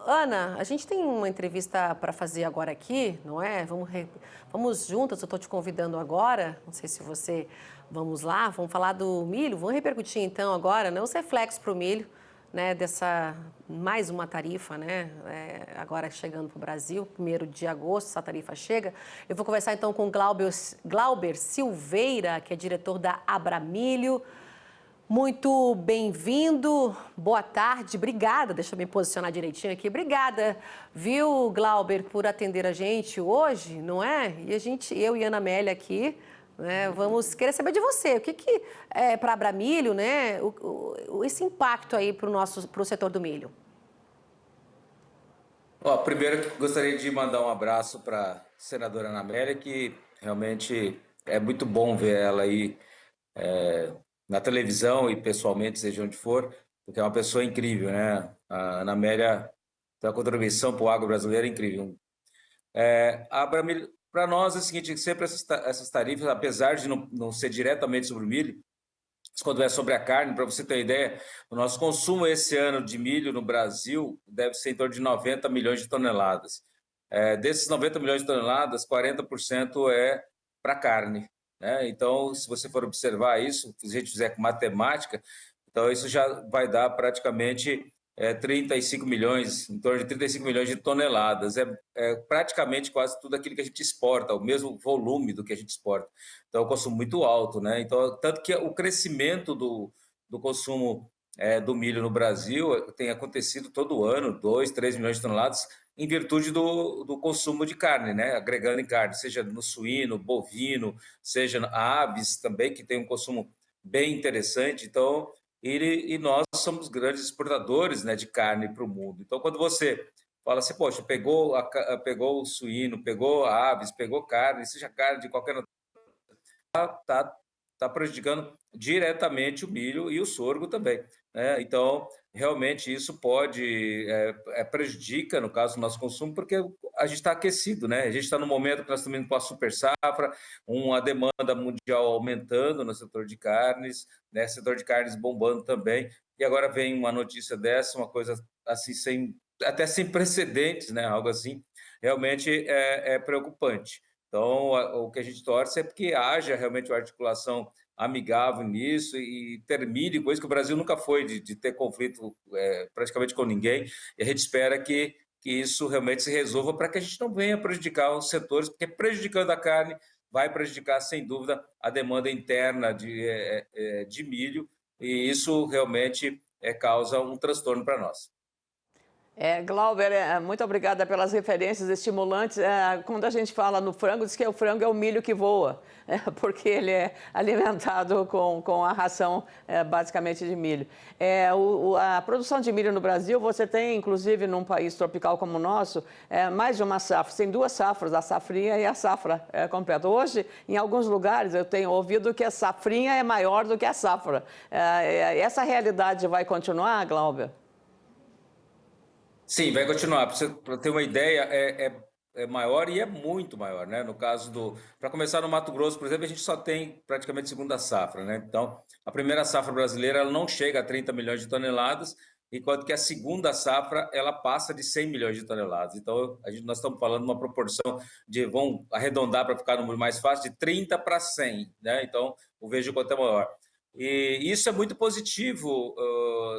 Ana, a gente tem uma entrevista para fazer agora aqui, não é? Vamos juntas, eu estou te convidando agora, não sei se você... Vamos lá, vamos falar do milho, vamos repercutir então agora, né, os reflexos para o milho, né, dessa mais uma tarifa, né, agora chegando para o Brasil, 1º de agosto, essa tarifa chega. Eu vou conversar então com o Glauber Silveira, que é diretor da Abramilho. Muito bem-vindo, boa tarde, obrigada, deixa eu me posicionar direitinho aqui, obrigada, viu, Glauber, por atender a gente hoje, não é? E eu e Ana Amélia aqui, né, vamos querer saber de você, o que é para a Abramilho, né, esse impacto aí para o setor do milho? Primeiro, gostaria de mandar um abraço para a senadora Ana Amélia, que realmente é muito bom ver ela aí na televisão e pessoalmente, seja onde for, porque é uma pessoa incrível, né? A Ana Amélia tem uma contribuição para o agro brasileiro incrível. Para nós é o seguinte, sempre essas tarifas, apesar de não ser diretamente sobre o milho, quando é sobre a carne, para você ter uma ideia, o nosso consumo esse ano de milho no Brasil deve ser em torno de 90 milhões de toneladas. Desses 90 milhões de toneladas, 40% é para carne, né? Então, se você for observar isso, se a gente fizer com matemática, então isso já vai dar praticamente 35 milhões, em torno de 35 milhões de toneladas. É praticamente quase tudo aquilo que a gente exporta, o mesmo volume do que a gente exporta. Então, é um consumo muito alto, né? Então, tanto que o crescimento do consumo do milho no Brasil tem acontecido todo ano, 2, 3 milhões de toneladas, em virtude do consumo de carne, né? Agregando em carne, seja no suíno, bovino, seja aves também, que tem um consumo bem interessante. Então, e nós somos grandes exportadores, né, de carne para o mundo. Então, quando você fala assim, poxa, pegou o suíno, pegou aves, pegou carne, seja carne de qualquer tá prejudicando diretamente o milho e o sorgo também, né? Então, realmente isso pode prejudica, no caso, o nosso consumo, porque a gente está aquecido, né? A gente está no momento que nós estamos indo para a super safra, uma demanda mundial aumentando no setor de carnes, né? Setor de carnes bombando também, e agora vem uma notícia dessa, uma coisa assim, até sem precedentes, né? Algo assim, realmente é preocupante. Então, o que a gente torce é que haja realmente uma articulação amigável nisso e termine com isso, que o Brasil nunca foi de ter conflito praticamente com ninguém, e a gente espera que isso realmente se resolva para que a gente não venha prejudicar os setores, porque prejudicando a carne vai prejudicar, sem dúvida, a demanda interna de milho, e isso realmente causa um transtorno para nós. Glauber, muito obrigada pelas referências estimulantes. Quando a gente fala no frango, diz que o frango é o milho que voa, porque ele é alimentado com a ração basicamente de milho. A produção de milho no Brasil, você tem, inclusive, num país tropical como o nosso, mais de uma safra. Tem duas safras, a safrinha e a safra completa. Hoje, em alguns lugares, eu tenho ouvido que a safrinha é maior do que a safra. Essa realidade vai continuar, Glauber? Sim, vai continuar. Para ter uma ideia, é maior e é muito maior, né? No caso para começar no Mato Grosso, por exemplo, a gente só tem praticamente segunda safra, né? Então, a primeira safra brasileira ela não chega a 30 milhões de toneladas, enquanto que a segunda safra ela passa de 100 milhões de toneladas. Então, nós estamos falando de uma proporção vamos arredondar para ficar no número mais fácil, de 30 para 100, né? Então, o vejo quanto é maior. E isso é muito positivo,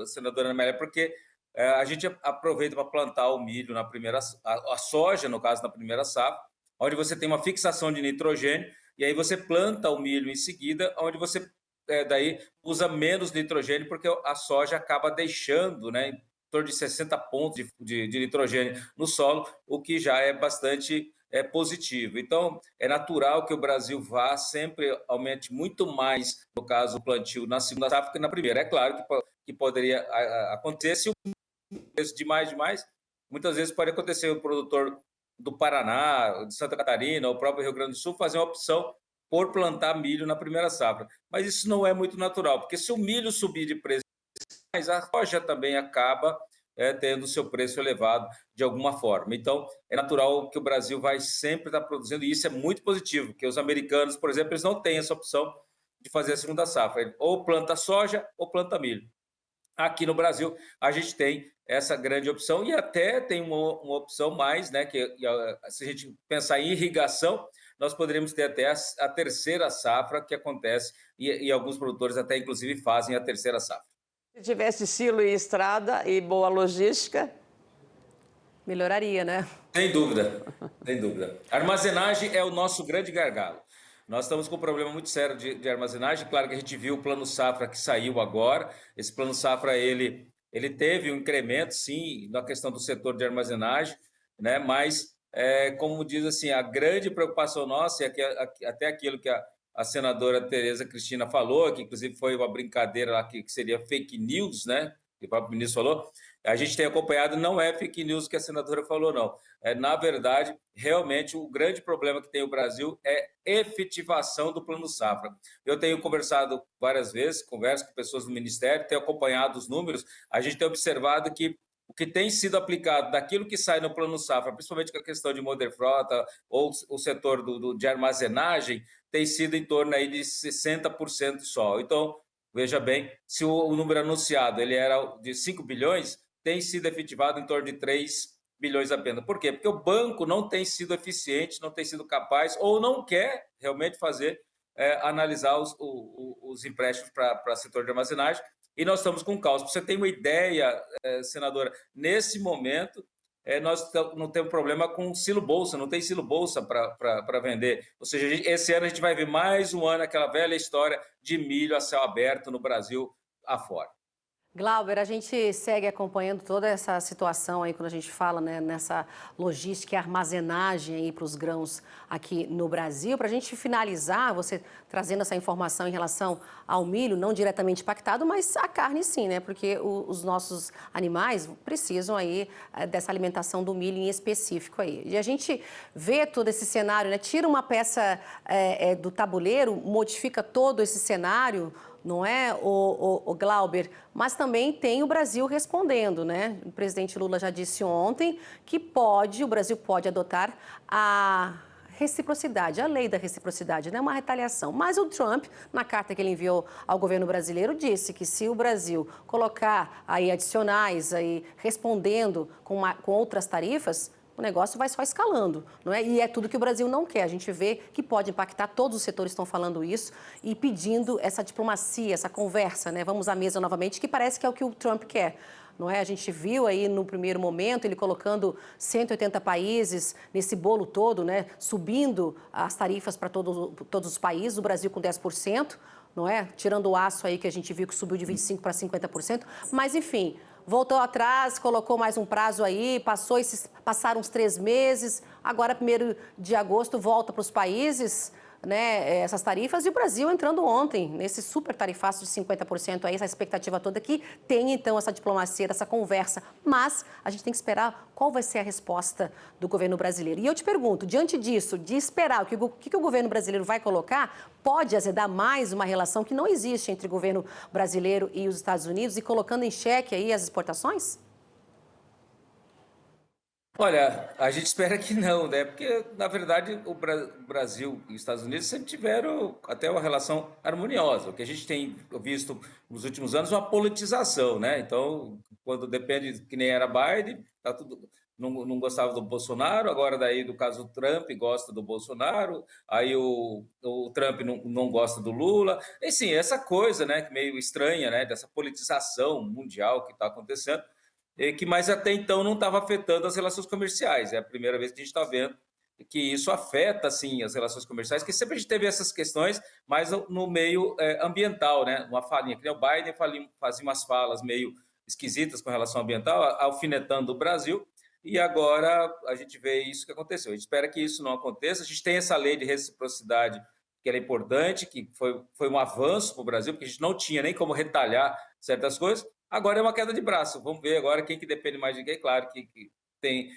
senadora Amélia, porque a gente aproveita para plantar o milho na primeira, a soja, no caso, na primeira safra, onde você tem uma fixação de nitrogênio, e aí você planta o milho em seguida, onde você daí usa menos nitrogênio, porque a soja acaba deixando, né, em torno de 60 pontos de nitrogênio no solo, o que já é bastante positivo. Então, é natural que o Brasil vá sempre aumente muito mais, no caso, o plantio na segunda safra que na primeira. É claro que poderia acontecer se preço demais, muitas vezes pode acontecer o produtor do Paraná, de Santa Catarina, ou o próprio Rio Grande do Sul fazer uma opção por plantar milho na primeira safra. Mas isso não é muito natural, porque se o milho subir de preço, mas a soja também acaba tendo seu preço elevado de alguma forma. Então, é natural que o Brasil vai sempre estar produzindo, e isso é muito positivo, porque os americanos, por exemplo, eles não têm essa opção de fazer a segunda safra. Ou planta soja ou planta milho. Aqui no Brasil, a gente tem essa grande opção, e até tem uma opção mais, né, que se a gente pensar em irrigação, nós poderíamos ter até a terceira safra que acontece, e alguns produtores até inclusive fazem a terceira safra. Se tivesse silo e estrada e boa logística, Melhoraria, né? Sem dúvida, sem dúvida. Armazenagem é o nosso grande gargalo. Nós estamos com um problema muito sério de armazenagem. Claro que a gente viu o Plano Safra que saiu agora. Esse Plano Safra, ele teve um incremento, sim, na questão do setor de armazenagem, né? Mas, como diz assim, a grande preocupação nossa, e até aquilo que a senadora Tereza Cristina falou, que inclusive foi uma brincadeira lá que seria fake news, né? Que o próprio ministro falou, a gente tem acompanhado, não é fake news que a senadora falou, não. Na verdade, realmente, o grande problema que tem o Brasil é efetivação do Plano Safra. Eu tenho conversado várias vezes, converso com pessoas do Ministério, tenho acompanhado os números, a gente tem observado que o que tem sido aplicado daquilo que sai no Plano Safra, principalmente com a questão de moderfrota ou o setor de armazenagem, tem sido em torno aí de 60% só. Então, veja bem, se o número anunciado ele era de 5 bilhões, tem sido efetivado em torno de 3 bilhões apenas. Por quê? Porque o banco não tem sido eficiente, não tem sido capaz ou não quer realmente fazer, analisar os empréstimos para setor de armazenagem, e nós estamos com caos. Para você ter uma ideia, senadora, nesse momento, nós não temos problema com silo bolsa, não tem silo bolsa para vender. Ou seja, esse ano a gente vai ver mais um ano aquela velha história de milho a céu aberto no Brasil afora. Glauber, a gente segue acompanhando toda essa situação aí quando a gente fala, né, nessa logística e armazenagem aí para os grãos aqui no Brasil. Para a gente finalizar, você trazendo essa informação em relação ao milho, não diretamente impactado, mas a carne sim, né? Porque os nossos animais precisam aí dessa alimentação do milho em específico aí. E a gente vê todo esse cenário, né? Tira uma peça do tabuleiro, modifica todo esse cenário, não é, o Glauber? Mas também tem o Brasil respondendo, né? O presidente Lula já disse ontem que o Brasil pode adotar a reciprocidade, a lei da reciprocidade, não é uma retaliação. Mas o Trump, na carta que ele enviou ao governo brasileiro, disse que se o Brasil colocar aí adicionais, aí, respondendo com outras tarifas, o negócio vai só escalando, não é? E é tudo que o Brasil não quer. A gente vê que pode impactar, todos os setores estão falando isso e pedindo essa diplomacia, essa conversa, né? Vamos à mesa novamente, que parece que é o que o Trump quer, não é? A gente viu aí no primeiro momento ele colocando 180 países nesse bolo todo, né? Subindo as tarifas para todos os países, o Brasil com 10%, não é? Tirando o aço aí que a gente viu que subiu de 25% para 50%, mas enfim, voltou atrás, colocou mais um prazo aí, passaram uns 3 meses, agora 1º de agosto volta para os países, né, essas tarifas, e o Brasil entrando ontem nesse super tarifaço de 50% aí, essa expectativa toda que tem então essa diplomacia, essa conversa, mas a gente tem que esperar qual vai ser a resposta do governo brasileiro. E eu te pergunto, diante disso, de esperar o que o governo brasileiro vai colocar, pode azedar mais uma relação que não existe entre o governo brasileiro e os Estados Unidos e colocando em xeque aí as exportações? Olha, a gente espera que não, né? Porque, na verdade, o Brasil e os Estados Unidos sempre tiveram até uma relação harmoniosa. O que a gente tem visto nos últimos anos é uma politização, né? Então, quando depende, que nem era Biden, tá tudo, não gostava do Bolsonaro, agora daí do caso Trump gosta do Bolsonaro, aí o Trump não gosta do Lula. E sim, essa coisa, né, meio estranha, né, dessa politização mundial que está acontecendo, que mais até então não estava afetando as relações comerciais. É a primeira vez que a gente está vendo que isso afeta, sim, as relações comerciais, que sempre a gente teve essas questões, mas no meio ambiental, né? Uma falinha, que nem o Biden fazia umas falas meio esquisitas com relação ao ambiental, alfinetando o Brasil, e agora a gente vê isso que aconteceu. A gente espera que isso não aconteça. A gente tem essa lei de reciprocidade, que era importante, que foi um avanço para o Brasil, porque a gente não tinha nem como retalhar certas coisas. Agora é uma queda de braço. Vamos ver agora quem que depende mais de quem. Claro que tem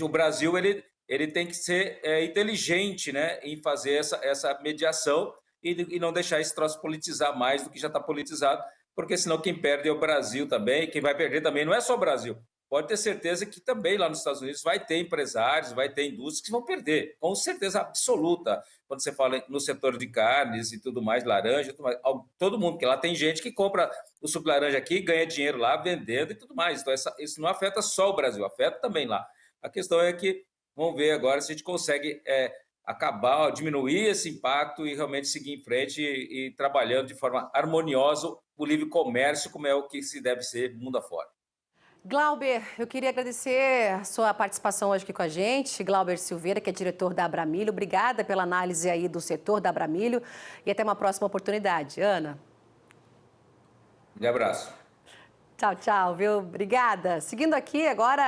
o Brasil, ele tem que ser inteligente, né, em fazer essa mediação e não deixar esse troço politizar mais do que já está politizado, porque senão quem perde é o Brasil também. Quem vai perder também não é só o Brasil, pode ter certeza que também lá nos Estados Unidos vai ter empresários, vai ter indústrias que vão perder, com certeza absoluta. Quando você fala no setor de carnes e tudo mais, laranja, tudo mais, todo mundo, porque lá tem gente que compra o suco de laranja aqui, ganha dinheiro lá vendendo e tudo mais. Então, isso não afeta só o Brasil, afeta também lá. A questão é que vamos ver agora se a gente consegue acabar, diminuir esse impacto e realmente seguir em frente e trabalhando de forma harmoniosa o livre comércio, como é o que se deve ser mundo afora. Glauber, eu queria agradecer a sua participação hoje aqui com a gente. Glauber Silveira, que é diretor da Abramilho. Obrigada pela análise aí do setor da Abramilho e até uma próxima oportunidade. Ana. Um abraço. Tchau, tchau, viu? Obrigada. Seguindo aqui agora...